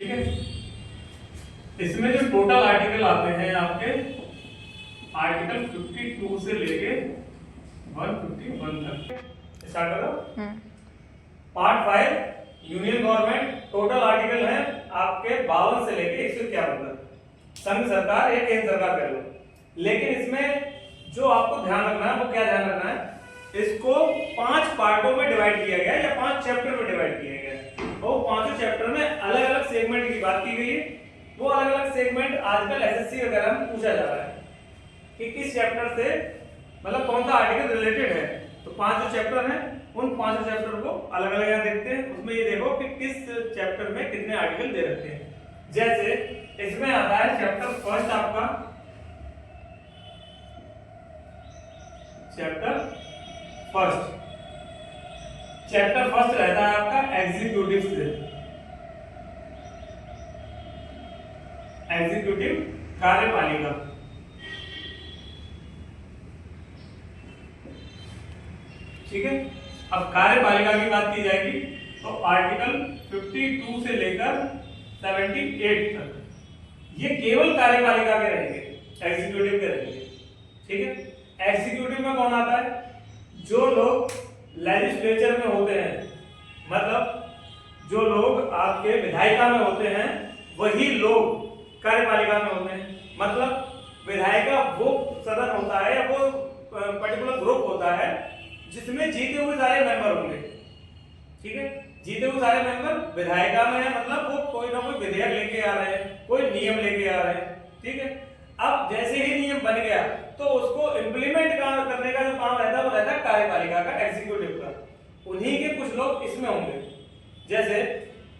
ठीक है। इसमें जो टोटल आर्टिकल आते हैं आपके आर्टिकल 52 से लेके 151 तक। स्टार्ट करो। Part 5 union government, total article है आपके 52 से लेके 151 तक। संघ सरकार या केंद्र सरकार कर लो। लेकिन इसमें जो आपको ध्यान रखना है वो क्या ध्यान रखना है, इसको 5 पार्टों में डिवाइड किया गया या 5 चैप्टर में डिवाइड किया गया है। वो 5 चैप्टर में अलग अलग सेगमेंट की बात की गई है। वो अलग अलग सेगमेंट आजकल एसएससी वगैरह में पूछा जा रहा है कि किस चैप्टर से मतलब कौन सा आर्टिकल रिलेटेड है। तो 5 जो चैप्टर हैं उन 5 चैप्टर को अलग अलग यहाँ देखते हैं। उसमें ये देखो कि किस चैप्टर में कितने आर्टिकल दे रखे हैं। जैसे इसमें आता है चैप्टर फर्स्ट आपका, चैप्टर फर्स्ट रहता है आपका एग्जीक्यूटिव से, एग्जीक्यूटिव कार्यपालिका। ठीक है। अब कार्यपालिका की बात की जाएगी तो आर्टिकल 52 से लेकर 78 तक ये केवल कार्यपालिका के रहेंगे, एग्जीक्यूटिव के रहेंगे। ठीक है। एग्जीक्यूटिव में कौन आता है? जो लोग लेजिस्लेचर में होते हैं, मतलब जो लोग आपके विधायिका में होते हैं वही लोग कार्यपालिका में होते हैं। मतलब विधायिका वो सदन होता है या वो पर्टिकुलर ग्रुप होता है जिसमें जीते हुए सारे मेंबर होंगे। ठीक है। जीते हुए सारे मेंबर विधायिका में है, मतलब वो कोई ना कोई विधेयक लेके आ रहे हैं, कोई नियम लेके आ रहे हैं। ठीक है। अब जैसे ही नियम बन गया तो उसको इम्प्लीमेंट करने का जो काम रहता है वो रहता है कार्यपालिका का, एग्जीक्यूटिव का। उन्हीं के कुछ लोग इसमें होंगे। जैसे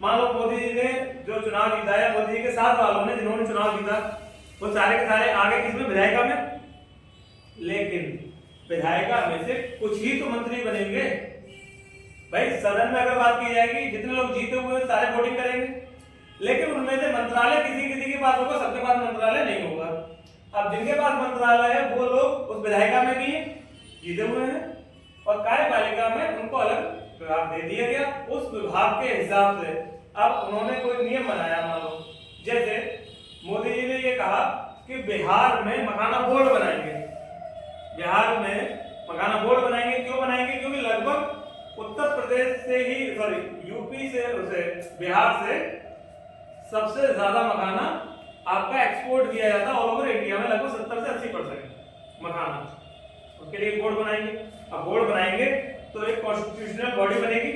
मान लो मोदी जी ने जो चुनाव जीता है, मोदी जी के साथ वालों ने जिन्होंने चुनाव जीता वो सारे के सारे आगे किसमें? विधायिका में। लेकिन विधायिका में से कुछ ही तो मंत्री बनेंगे भाई। सदन में अगर बात की जाएगी जितने लोग जीते हुए सारे वोटिंग करेंगे, लेकिन उनमें से मंत्रालय किसी किसी के पास होगा, सबके पास मंत्रालय नहीं होगा। अब जिनके पास मंत्रालय है वो लोग उस विधायिका में भी जीते हुए हैं और कार्यपालिका में उनको अलग विभाग दे दिया गया। उस विभाग के हिसाब से अब उन्होंने कोई नियम बनाया। मान लो जैसे मोदी जी ने ये कहा कि बिहार में मखाना बोर्ड बनाएंगे, बिहार में मखाना बोर्ड बनाएंगे। क्यों बनाएंगे? क्योंकि लगभग उत्तर प्रदेश से ही यूपी से उसे बिहार से सबसे ज्यादा मखाना आपका एक्सपोर्ट किया जाता है ऑल ओवर इंडिया में, लगभग 70 से 80% मखाना। उसके लिए बोर्ड बनाएंगे। अब बोर्ड बनाएंगे तो एक कॉन्स्टिट्यूशनल बॉडी बनेगी।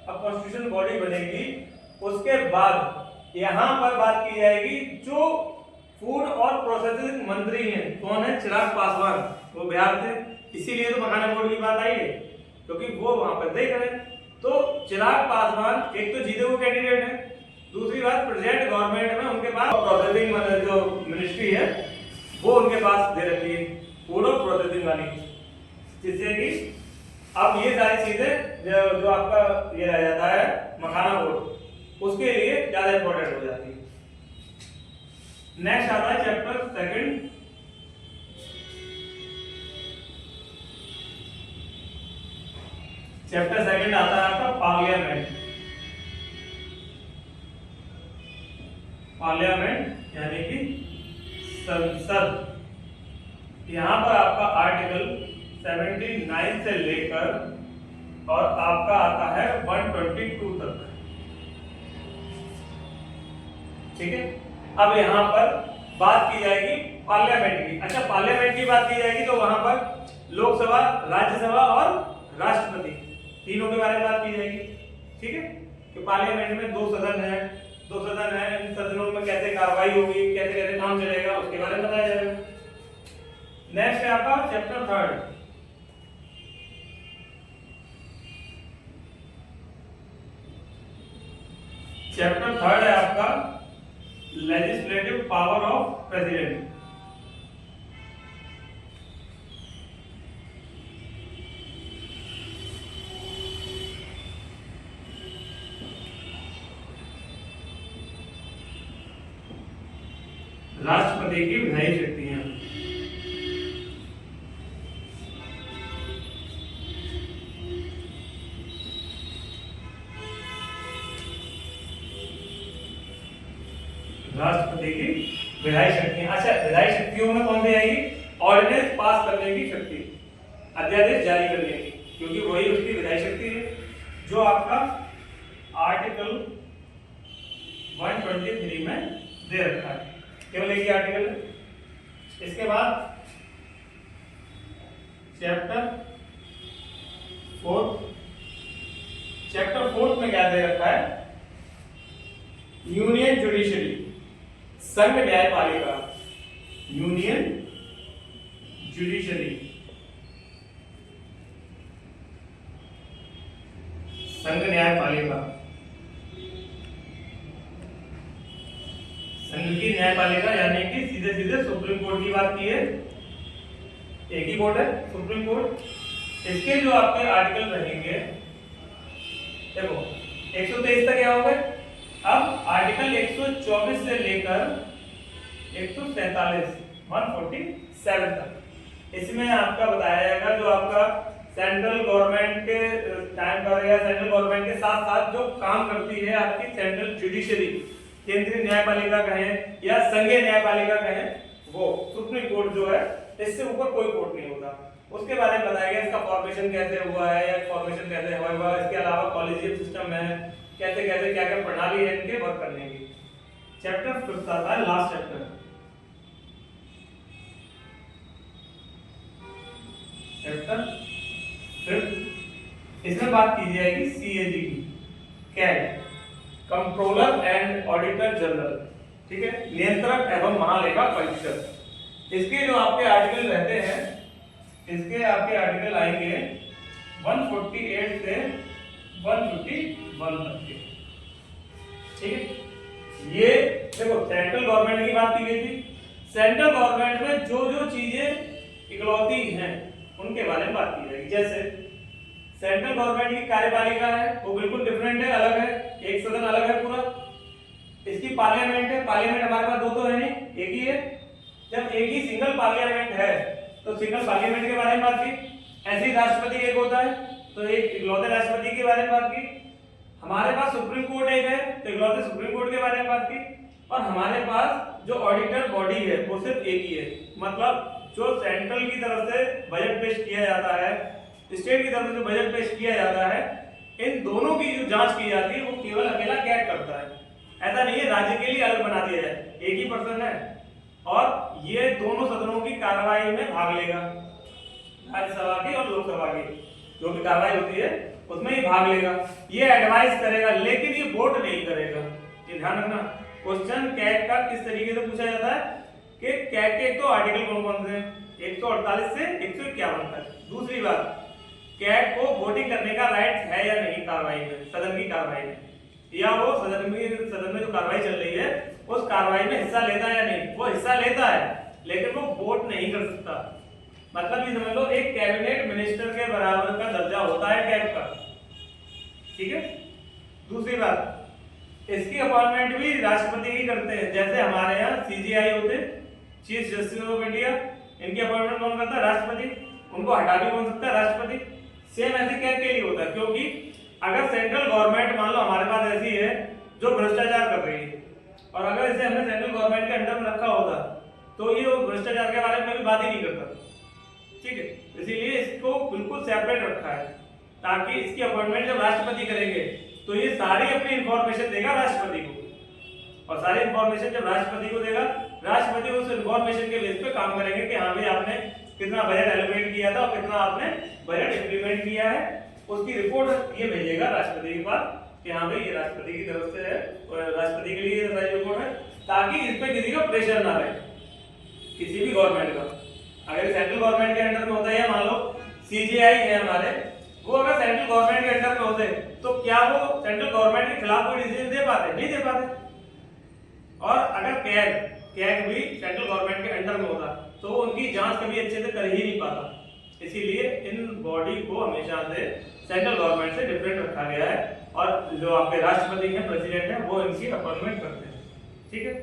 अब कॉन्स्टिट्यूशनल बॉडी बनेगी उसके बाद यहाँ पर बात की जाएगी जो फूड और प्रोसेसिंग मंत्री हैं। कौन है? चिराग पासवान, वो बिहार से। इसीलिए तो मखाना बोर्ड की बात आई है क्योंकि वो वहां पर देख रहे हैं। तो चिराग पासवान एक तो जीते हुए कैंडिडेट है, दूसरी बात प्रेजेंट गवर्नमेंट में उनके पास प्रोसेसिंग जो मिनिस्ट्री है वो उनके पास दे रखी है, फूड और प्रोसेसिंग वाली। जिससे कि अब ये सारी चीजें जो आपका ये रह जाता है मखाना बोर्ड, उसके लिए ज्यादा इंपॉर्टेंट हो जाती है। नेक्स्ट आता है चैप्टर सेकंड, चैप्टर सेकंड आता है आपका पार्लियामेंट। पार्लियामेंट यानी कि संसद। यहां पर आपका आर्टिकल 79 से लेकर और आपका आता है 122 तक। ठीक है। अब यहां पर बात की जाएगी पार्लियामेंट की। अच्छा, पार्लियामेंट की बात की जाएगी तो वहां पर लोकसभा, राज्यसभा और राष्ट्रपति तीनों के बारे में बात की जाएगी। ठीक है। कि पार्लियामेंट में 2 सदन है, इन सदनों में कैसे कार्रवाई होगी, कैसे कैसे काम चलेगा, उसके बारे में बताया जाएगा। नेक्स्ट है आपका चैप्टर थर्ड, चैप्टर थर्ड है आपका लेजिस्लेटिव पावर ऑफ प्रेसिडेंट। राष्ट्रपति की विधायी शक्तियां। राष्ट्रपति की विधायी शक्तियां। अच्छा, विधायी शक्तियों में कौन सी आएगी? ऑर्डिनेंस पास करने की शक्ति, अध्यादेश जारी करने की, क्योंकि वही उसकी विधायी शक्ति है, जो आपका आर्टिकल 123 में दे रखा है। केवल एक ही आर्टिकल है। इसके बाद चैप्टर 4 में क्या दे रखा है? यूनियन जुडिशरी, संघ न्यायपालिका, यूनियन जुडिशरी, संघ न्यायपालिका, संघ की न्यायपालिका, यानी कि सीधे सीधे सुप्रीम कोर्ट की बात की है। एक ही कोर्ट है, सुप्रीम कोर्ट। इसके जो आपके आर्टिकल रहेंगे, देखो 123 तक क्या हो गए। अब आर्टिकल 124 से लेकर 147 तक, इसमें आपका बताया जाएगा जो आपका सेंट्रल गवर्नमेंट के टाइम पर या सेंट्रल गवर्नमेंट के साथ साथ जो काम करती है आपकी सेंट्रल जुडिशरी, केंद्रीय न्यायपालिका कहें या संघीय न्यायपालिका कहें, वो सुप्रीम कोर्ट जो है, इससे ऊपर कोई कोर्ट नहीं होता। उसके बारे में बताया गया, इसका फॉर्मेशन कैसे हुआ है या फॉर्मेशन कैसे हुआ, इसके अलावा कॉलेजियम सिस्टम है, कैसे कैसे क्या क्या प्रणाली है इनके वर्क करने की। चैप्टर 5 आता है, लास्ट चैप्टर, चैप्टर 5। इसमें बात की जाएगी सीएजी की, CAG, controller and auditor general, ठीक है, नियंत्रक एवं महालेखा परीक्षक। इसके जो आपके आर्टिकल रहते हैं, इसके आपके आर्टिकल आएंगे 148 से 151 तक के, ठीक है। ये देखो सेंट्रल गवर्नमेंट की बात की गई थी। सेंट्रल गवर्नमेंट में जो जो चीजें इकलौती हैं उनके बारे में बात की जाएगी। जैसे सेंट्रल गवर्नमेंट की कार्यपालिका है, वो बिल्कुल डिफरेंट है, अलग है, एक सदन अलग है पूरा। इसकी पार्लियामेंट है, पार्लियामेंट हमारे पास दो तो है नहीं, एक ही है। जब एक ही सिंगल पार्लियामेंट है तो सिंगल पार्लियामेंट के बारे में बात की। ऐसे ही राष्ट्रपति एक होता है तो एक इकलौते राष्ट्रपति के बारे में बात की। हमारे पास सुप्रीम कोर्ट एक है तो इकलौते सुप्रीम कोर्ट के बारे में बात की। और हमारे पास जो ऑडिटर बॉडी है वो सिर्फ एक ही है, मतलब जो सेंट्रल की तरफ से बजट पेश किया जाता है, स्टेट की तरफ से बजट पेश किया जाता है, इन दोनों की जो जांच की जाती है वो केवल अकेला कैग करता है। ऐसा नहीं है राज्य के लिए अलग बना दिया जाए, एक ही पर्सन है और ये दोनों सदनों की कार्रवाई में भाग लेगा, राज्यसभा की और लोकसभा की जो भी कार्रवाई होती है उसमें ही भाग लेगा। ये एडवाइस करेगा लेकिन ये वोट नहीं करेगा। ये ध्यान रखना, क्वेश्चन कैग का किस तरीके से पूछा जाता है कि कैग के तो आर्टिकल कौन कौन से हैं, 148 से 151 तक। दूसरी बात, कैग को वोटिंग करने का राइट है या नहीं कार्रवाई में, सदन की कार्रवाई में, या वो सदन में जो कार्रवाई चल रही है उस कार्रवाई में हिस्सा लेता है या नहीं। वो हिस्सा लेता है लेकिन वो वोट नहीं कर सकता। मतलब ये समझ लो एक कैबिनेट मिनिस्टर के बराबर का दर्जा होता है कैग का, ठीक है। दूसरी बात, इसकी अपॉइंटमेंट भी राष्ट्रपति ही करते हैं। जैसे हमारे यहाँ सीजीआई होते, चीफ जस्टिस ऑफ इंडिया, इनकी अपॉइंटमेंट कौन करता है? राष्ट्रपति। उनको हटा भी कौन सकता है? राष्ट्रपति। सेम ऐसे कैग के लिए होता है, क्योंकि अगर सेंट्रल गवर्नमेंट मान लो हमारे पास ऐसी है जो भ्रष्टाचार कर रही है और अगर इसे हमने सेंट्रल गवर्नमेंट के अंडर में रखा होता तो ये भ्रष्टाचार के बारे में भी बात ही नहीं करता, ठीक है। इसीलिए इसको बिल्कुल सेपरेट रखा है ताकि इसकी अपॉइंटमेंट जब राष्ट्रपति करेंगे तो ये सारी अपनी इंफॉर्मेशन देगा राष्ट्रपति को, और सारी इंफॉर्मेशन जब राष्ट्रपति को देगा, राष्ट्रपति उस इंफॉर्मेशन के बेस पे काम करेंगे कि हाँ भाई आपने कितना बजट एलोकेट किया था और कितना आपने बजट इंप्लीमेंट किया है। उसकी रिपोर्ट ये भेजेगा राष्ट्रपति के पास कि हाँ भाई ये राष्ट्रपति की तरफ से है, राष्ट्रपति के लिए ये सारी रिपोर्ट है, ताकि इस पे किसी का प्रेशर ना रहे, किसी भी गवर्नमेंट का। अगर सेंट्रल गवर्नमेंट के अंडर में होता है, मान लो सीजीआई है हमारे, वो अगर सेंट्रल गवर्नमेंट के अंडर में होते तो क्या वो सेंट्रल गवर्नमेंट के खिलाफ कोई डिसीजन दे पाते? नहीं दे पाते। और अगर कैग भी सेंट्रल गवर्नमेंट के अंडर में होता तो उनकी जांच कभी अच्छे से कर ही नहीं पाता। इसीलिए इन बॉडी को हमेशा से सेंट्रल गवर्नमेंट से डिफरेंट रखा गया है और जो आपके राष्ट्रपति हैं, प्रेसिडेंट हैं, वो इनकी अपॉइंटमेंट करते हैं, ठीक है।